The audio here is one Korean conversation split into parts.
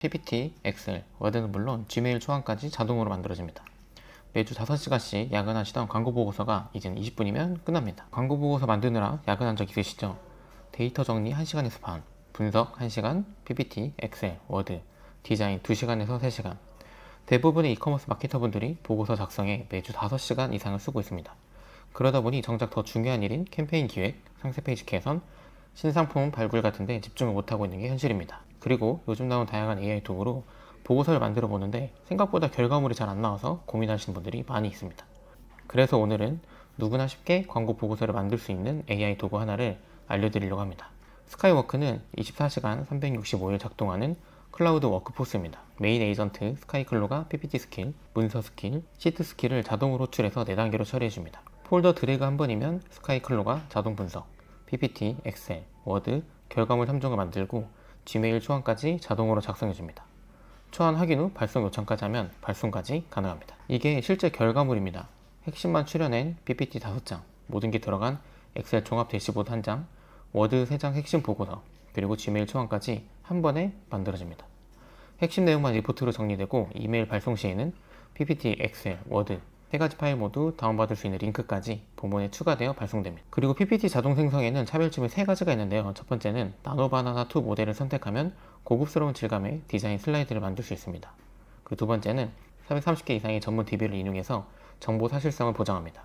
PPT, 엑셀, 워드는 물론 지메일 초안까지 자동으로 만들어집니다. 매주 5시간씩 야근하시던 광고 보고서가 이제는 20분이면 끝납니다. 광고 보고서 만드느라 야근한 적 있으시죠? 데이터 정리 1시간에서 반, 분석 1시간, PPT, 엑셀, 워드, 디자인 2시간에서 3시간. 대부분의 이커머스 마케터분들이 보고서 작성에 매주 5시간 이상을 쓰고 있습니다. 그러다 보니 정작 더 중요한 일인 캠페인 기획, 상세 페이지 개선, 신상품 발굴 같은 데 집중을 못하고 있는 게 현실입니다. 그리고 요즘 나온 다양한 AI 도구로 보고서를 만들어 보는데 생각보다 결과물이 잘 안 나와서 고민하시는 분들이 많이 있습니다. 그래서 오늘은 누구나 쉽게 광고 보고서를 만들 수 있는 AI 도구 하나를 알려드리려고 합니다. 스카이워크는 24시간 365일 작동하는 클라우드 워크포스입니다. 메인 에이전트 스카이클로가 PPT 스킬, 문서 스킬, 시트 스킬을 자동으로 호출해서 4단계로 처리해줍니다. 폴더 드래그 한 번이면 스카이클로가 자동 분석, PPT, 엑셀, 워드, 결과물 3종을 만들고 지메일 초안까지 자동으로 작성해줍니다. 초안 확인 후 발송 요청까지 하면 발송까지 가능합니다. 이게 실제 결과물입니다. 핵심만 추려낸 PPT 5장, 모든 게 들어간 엑셀 종합 대시보드 1장, 워드 3장 핵심 보고서, 그리고 지메일 초안까지 한 번에 만들어집니다. 핵심 내용만 리포트로 정리되고 이메일 발송 시에는 PPT, 엑셀, 워드 3가지 파일 모두 다운받을 수 있는 링크까지 본문에 추가되어 발송됩니다. 그리고 PPT 자동 생성에는 차별점이 3가지가 있는데요. 첫 번째는 나노바나나2 모델을 선택하면 고급스러운 질감의 디자인 슬라이드를 만들 수 있습니다. 그 두 번째는 430개 이상의 전문 DB를 인용해서 정보 사실성을 보장합니다.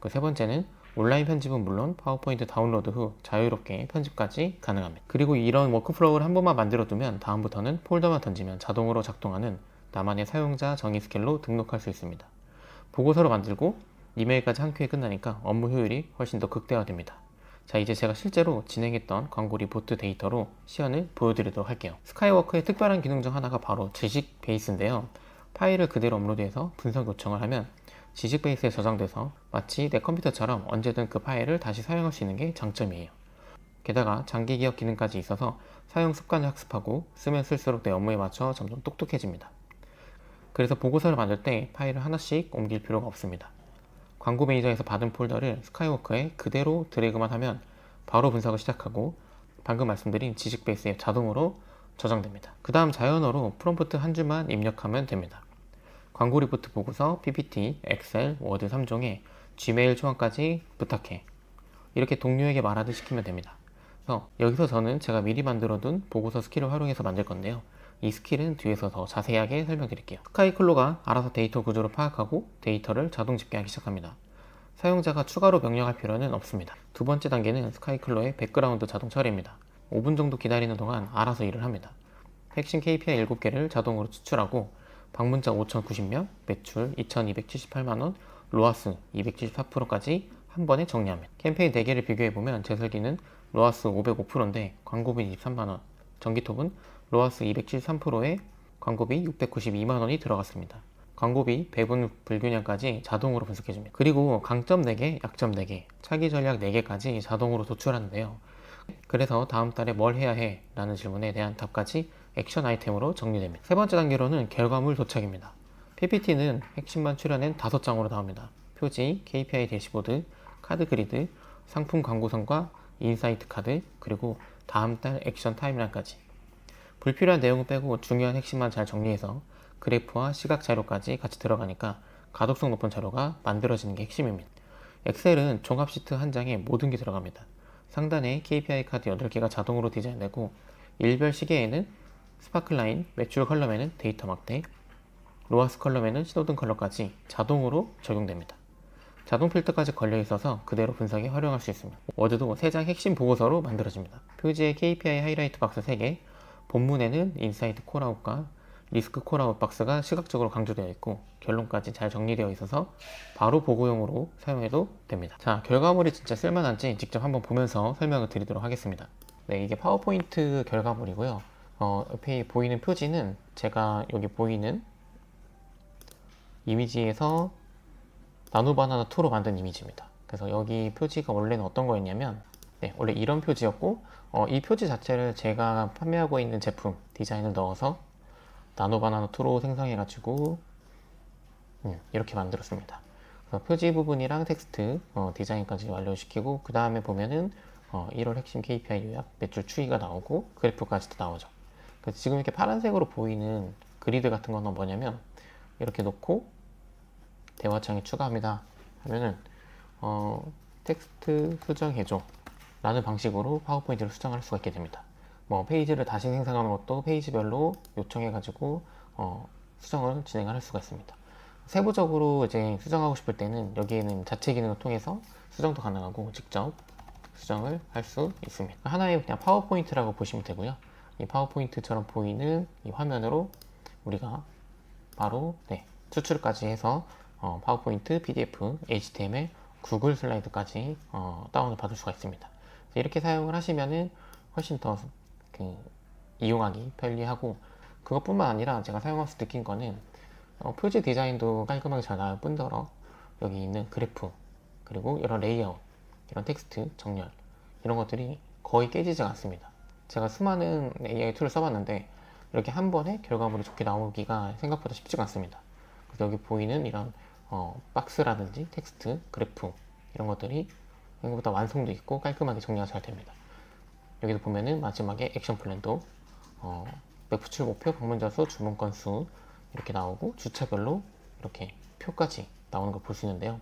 그 세 번째는 온라인 편집은 물론 파워포인트 다운로드 후 자유롭게 편집까지 가능합니다. 그리고 이런 워크플로우를 한 번만 만들어두면 다음부터는 폴더만 던지면 자동으로 작동하는 나만의 사용자 정의 스킬로 등록할 수 있습니다. 보고서로 만들고 이메일까지 한 큐에 끝나니까 업무 효율이 훨씬 더 극대화됩니다. 자, 이제 제가 실제로 진행했던 광고 리포트 데이터로 시연을 보여드리도록 할게요. 스카이워크의 특별한 기능 중 하나가 바로 지식 베이스인데요. 파일을 그대로 업로드해서 분석 요청을 하면 지식 베이스에 저장돼서 마치 내 컴퓨터처럼 언제든 그 파일을 다시 사용할 수 있는 게 장점이에요. 게다가 장기 기억 기능까지 있어서 사용 습관을 학습하고 쓰면 쓸수록 내 업무에 맞춰 점점 똑똑해집니다. 그래서 보고서를 만들 때 파일을 하나씩 옮길 필요가 없습니다. 광고 매니저에서 받은 폴더를 스카이워크에 그대로 드래그만 하면 바로 분석을 시작하고 방금 말씀드린 지식 베이스에 자동으로 저장됩니다. 그 다음 자연어로 프롬프트 한 줄만 입력하면 됩니다. 광고 리포트 보고서, PPT, 엑셀, 워드 3종에 지메일 초안까지 부탁해. 이렇게 동료에게 말하듯 시키면 됩니다. 그래서 여기서 저는 제가 미리 만들어둔 보고서 스킬을 활용해서 만들 건데요. 이 스킬은 뒤에서 더 자세하게 설명드릴게요. 스카이클로가 알아서 데이터 구조를 파악하고 데이터를 자동 집계하기 시작합니다. 사용자가 추가로 명령할 필요는 없습니다. 두 번째 단계는 스카이클로의 백그라운드 자동 처리입니다. 5분 정도 기다리는 동안 알아서 일을 합니다. 핵심 KPI 7개를 자동으로 추출하고 방문자 5,090명, 매출 2,278만원, 로아스 274%까지 한 번에 정리합니다. 캠페인 4개를 비교해보면 제 설계는 로아스 505%인데 광고비 23만원, 전기톱은 로아스 273%에 광고비 692만원이 들어갔습니다. 광고비, 배분 불균형까지 자동으로 분석해줍니다. 그리고 강점 4개, 약점 4개, 차기 전략 4개까지 자동으로 도출하는데요. 그래서 다음 달에 뭘 해야 해? 라는 질문에 대한 답까지 액션 아이템으로 정리됩니다. 세 번째 단계로는 결과물 도착입니다. PPT는 핵심만 추려낸 5장으로 나옵니다. 표지, KPI 대시보드, 카드 그리드, 상품 광고선과 인사이트 카드, 그리고 다음 달 액션 타임라인까지. 불필요한 내용을 빼고 중요한 핵심만 잘 정리해서 그래프와 시각 자료까지 같이 들어가니까 가독성 높은 자료가 만들어지는 게 핵심입니다. 엑셀은 종합 시트 한 장에 모든 게 들어갑니다. 상단에 KPI 카드 8개가 자동으로 디자인되고 일별 시계에는 스파클라인, 매출 컬럼에는 데이터 막대, 로아스 컬럼에는 신호등 컬러까지 자동으로 적용됩니다. 자동 필터까지 걸려 있어서 그대로 분석에 활용할 수 있습니다. 워드도 3장 핵심 보고서로 만들어집니다. 표지에 KPI 하이라이트 박스 3개, 본문에는 인사이트 콜아웃과 리스크 콜아웃 박스가 시각적으로 강조되어 있고 결론까지 잘 정리되어 있어서 바로 보고용으로 사용해도 됩니다. 자, 결과물이 진짜 쓸만한지 직접 한번 보면서 설명을 드리도록 하겠습니다. 네, 이게 파워포인트 결과물이고요. 옆에 보이는 표지는 제가 여기 보이는 이미지에서 나노바나나2로 만든 이미지입니다. 그래서 여기 표지가 원래는 어떤 거였냐면 원래 이런 표지였고 이 표지 자체를 제가 판매하고 있는 제품 디자인을 넣어서 나노바나나2로 생성해가지고 이렇게 만들었습니다. 표지 부분이랑 텍스트 디자인까지 완료시키고 그 다음에 보면은 1월 핵심 KPI 요약, 매출 추이가 나오고 그래프까지도 나오죠. 그래서 지금 이렇게 파란색으로 보이는 그리드 같은 거는 뭐냐면 이렇게 놓고 대화창에 추가합니다 하면은 텍스트 수정해줘 라는 방식으로 파워포인트를 수정할 수가 있게 됩니다. 뭐 페이지를 다시 생성하는 것도 페이지별로 요청해 가지고 수정을 진행할 수가 있습니다. 세부적으로 이제 수정하고 싶을 때는 여기에는 자체 기능을 통해서 수정도 가능하고 직접 수정을 할 수 있습니다. 하나의 그냥 파워포인트라고 보시면 되고요. 이 파워포인트처럼 보이는 이 화면으로 우리가 바로 추출까지 해서 파워포인트, PDF, HTML, 구글 슬라이드까지 다운을 받을 수가 있습니다. 이렇게 사용을 하시면은 훨씬 더 이용하기 편리하고, 그것뿐만 아니라 제가 사용하면서 느낀 거는 표지 디자인도 깔끔하게 잘 나올 뿐더러 여기 있는 그래프, 그리고 이런 레이아웃, 이런 텍스트 정렬, 이런 것들이 거의 깨지지 않습니다. 제가 수많은 AI 툴을 써봤는데 이렇게 한 번에 결과물이 좋게 나오기가 생각보다 쉽지가 않습니다. 그래서 여기 보이는 이런 박스라든지 텍스트, 그래프 이런 것들이 생각보다 완성도 있고 깔끔하게 정리가 잘 됩니다. 여기도 보면은 마지막에 액션 플랜도 매푸출 목표, 방문자 수, 주문 건수 이렇게 나오고 주차별로 이렇게 표까지 나오는 걸 볼 수 있는데요.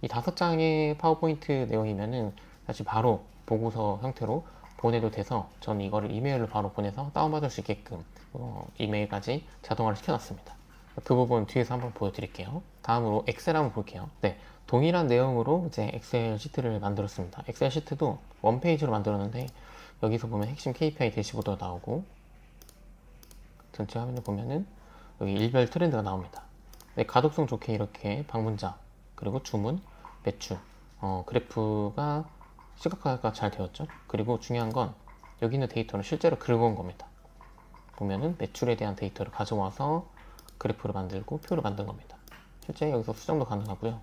이 5장의 파워포인트 내용이면은 사실 바로 보고서 형태로 보내도 돼서 저는 이거를 이메일로 바로 보내서 다운받을 수 있게끔 이메일까지 자동화를 시켜놨습니다. 그 부분 뒤에서 한번 보여드릴게요. 다음으로 엑셀 한번 볼게요. 동일한 내용으로 이제 엑셀 시트를 만들었습니다. 엑셀 시트도 원페이지로 만들었는데 여기서 보면 핵심 KPI 대시보드가 나오고 전체 화면을 보면은 여기 일별 트렌드가 나옵니다. 가독성 좋게 이렇게 방문자, 그리고 주문, 매출, 그래프가 시각화가 잘 되었죠. 그리고 중요한 건 여기 있는 데이터는 실제로 긁어온 겁니다. 보면은 매출에 대한 데이터를 가져와서 그래프를 만들고 표를 만든 겁니다. 실제 여기서 수정도 가능하고요.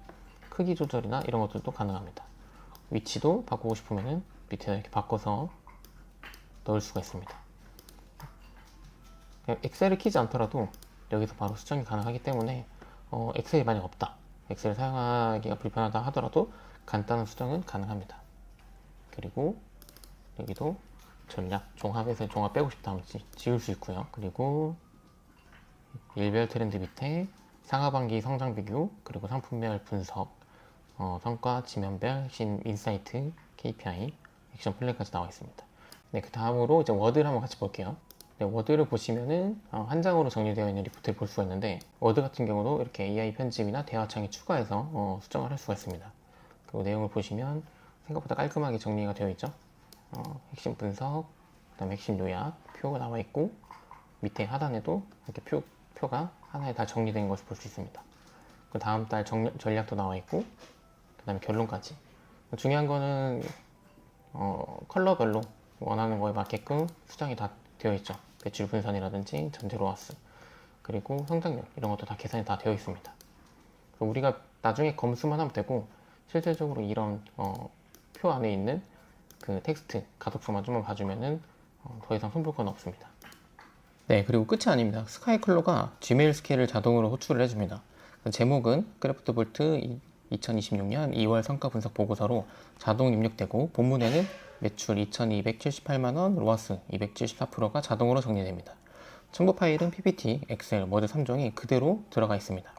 크기 조절이나 이런 것들도 가능합니다. 위치도 바꾸고 싶으면은 밑에 이렇게 바꿔서 넣을 수가 있습니다. 엑셀을 키지 않더라도 여기서 바로 수정이 가능하기 때문에 엑셀이 만약 없다, 엑셀을 사용하기가 불편하다 하더라도 간단한 수정은 가능합니다. 그리고 여기도 전략, 종합에서 종합 빼고 싶다 하면 지울 수 있고요. 그리고 일별 트렌드 밑에 상하반기 성장 비교, 그리고 상품별 분석, 성과, 지면별, 핵심 인사이트, KPI, 액션 플랜까지 나와 있습니다. 그 다음으로 이제 워드를 한번 같이 볼게요. 워드를 보시면은 한 장으로 정리되어 있는 리포트를 볼 수가 있는데, 워드 같은 경우도 이렇게 AI 편집이나 대화창에 추가해서 수정을 할 수가 있습니다. 그리고 내용을 보시면 생각보다 깔끔하게 정리가 되어 있죠. 핵심 분석, 그 다음에 핵심 요약, 표가 나와 있고, 밑에 하단에도 이렇게 표가 하나에 다 정리된 것을 볼 수 있습니다. 그 다음 달 전략도 나와 있고, 그 다음에 결론까지. 중요한 거는 컬러별로 원하는 거에 맞게끔 수정이 다 되어 있죠. 매출 분산이라든지 전체 로아스, 그리고 성장률 이런 것도 다 계산이 다 되어 있습니다. 우리가 나중에 검수만 하면 되고, 실질적으로 이런 표 안에 있는 그 텍스트 가독성만 좀만 봐주면은 더 이상 손볼 건 없습니다. 그리고 끝이 아닙니다. 스카이클로가 Gmail 스케일을 자동으로 호출을 해줍니다. 제목은 크래프트볼트 2026년 2월 성과 분석 보고서로 자동 입력되고, 본문에는 매출 2,278만원, 로아스 274%가 자동으로 정리됩니다. 첨부 파일은 PPT, 엑셀, 워드 3종이 그대로 들어가 있습니다.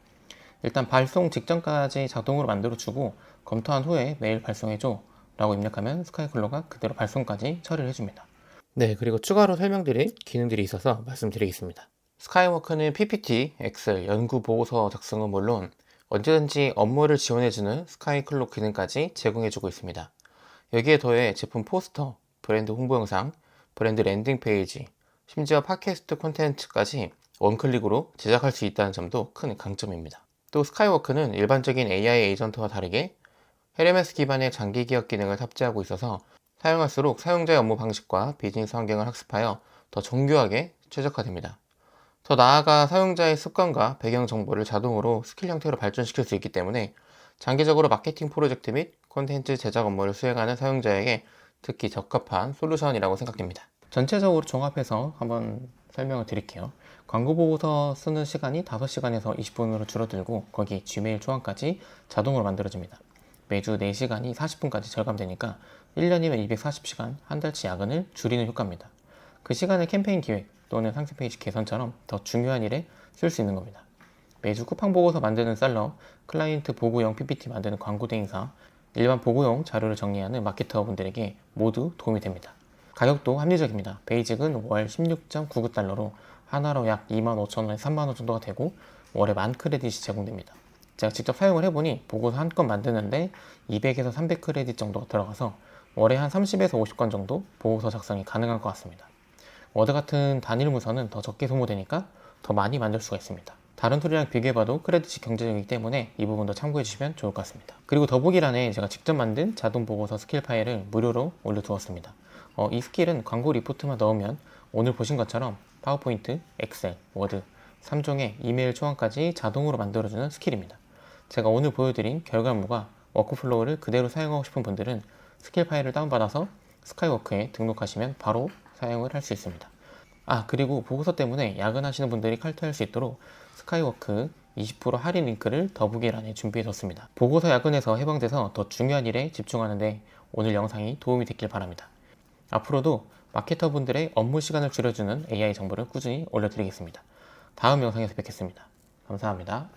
일단 발송 직전까지 자동으로 만들어주고, 검토한 후에 메일 발송해줘 라고 입력하면 스카이클로가 그대로 발송까지 처리를 해줍니다. 그리고 추가로 설명드릴 기능들이 있어서 말씀드리겠습니다. 스카이워크는 PPT, 엑셀, 연구 보고서 작성은 물론 언제든지 업무를 지원해주는 스카이클로 기능까지 제공해주고 있습니다. 여기에 더해 제품 포스터, 브랜드 홍보 영상, 브랜드 랜딩 페이지, 심지어 팟캐스트 콘텐츠까지 원클릭으로 제작할 수 있다는 점도 큰 강점입니다. 또 스카이워크는 일반적인 AI 에이전트와 다르게 LMS 기반의 장기 기억 기능을 탑재하고 있어서 사용할수록 사용자의 업무 방식과 비즈니스 환경을 학습하여 더 정교하게 최적화됩니다. 더 나아가 사용자의 습관과 배경 정보를 자동으로 스킬 형태로 발전시킬 수 있기 때문에 장기적으로 마케팅 프로젝트 및 콘텐츠 제작 업무를 수행하는 사용자에게 특히 적합한 솔루션이라고 생각됩니다. 전체적으로 종합해서 한번 설명을 드릴게요. 광고 보고서 쓰는 시간이 5시간에서 20분으로 줄어들고, 거기 Gmail 초안까지 자동으로 만들어집니다. 매주 4시간이 40분까지 절감되니까 1년이면 240시간, 한 달치 야근을 줄이는 효과입니다. 그 시간을 캠페인 기획, 또는 상세 페이지 개선처럼 더 중요한 일에 쓸 수 있는 겁니다. 매주 쿠팡 보고서 만드는 셀러, 클라이언트 보고용 PPT 만드는 광고 대행사, 일반 보고용 자료를 정리하는 마케터분들에게 모두 도움이 됩니다. 가격도 합리적입니다. 베이직은 월 16.99달러로 하나로 약 25,000원에서 3만원 정도가 되고 월에 10,000크레딧이 제공됩니다. 제가 직접 사용을 해보니 보고서 한 건 만드는데 200에서 300크레딧 정도가 들어가서 월에 한 30에서 50건 정도 보고서 작성이 가능할 것 같습니다. 워드 같은 단일 문서는 더 적게 소모되니까 더 많이 만들 수가 있습니다. 다른 툴이랑 비교해봐도 크레딧이 경제적이기 때문에 이 부분도 참고해주시면 좋을 것 같습니다. 그리고 더보기란에 제가 직접 만든 자동 보고서 스킬 파일을 무료로 올려두었습니다. 이 스킬은 광고 리포트만 넣으면 오늘 보신 것처럼 파워포인트, 엑셀, 워드 3종의 이메일 초안까지 자동으로 만들어주는 스킬입니다. 제가 오늘 보여드린 결과물과 워크플로우를 그대로 사용하고 싶은 분들은 스킬 파일을 다운받아서 스카이워크에 등록하시면 바로 사용을 할 수 있습니다. 그리고 보고서 때문에 야근하시는 분들이 칼퇴할 수 있도록 스카이워크 20% 할인 링크를 더보기란에 준비해뒀습니다. 보고서 야근에서 해방돼서 더 중요한 일에 집중하는데 오늘 영상이 도움이 됐길 바랍니다. 앞으로도 마케터분들의 업무 시간을 줄여주는 AI 정보를 꾸준히 올려드리겠습니다. 다음 영상에서 뵙겠습니다. 감사합니다.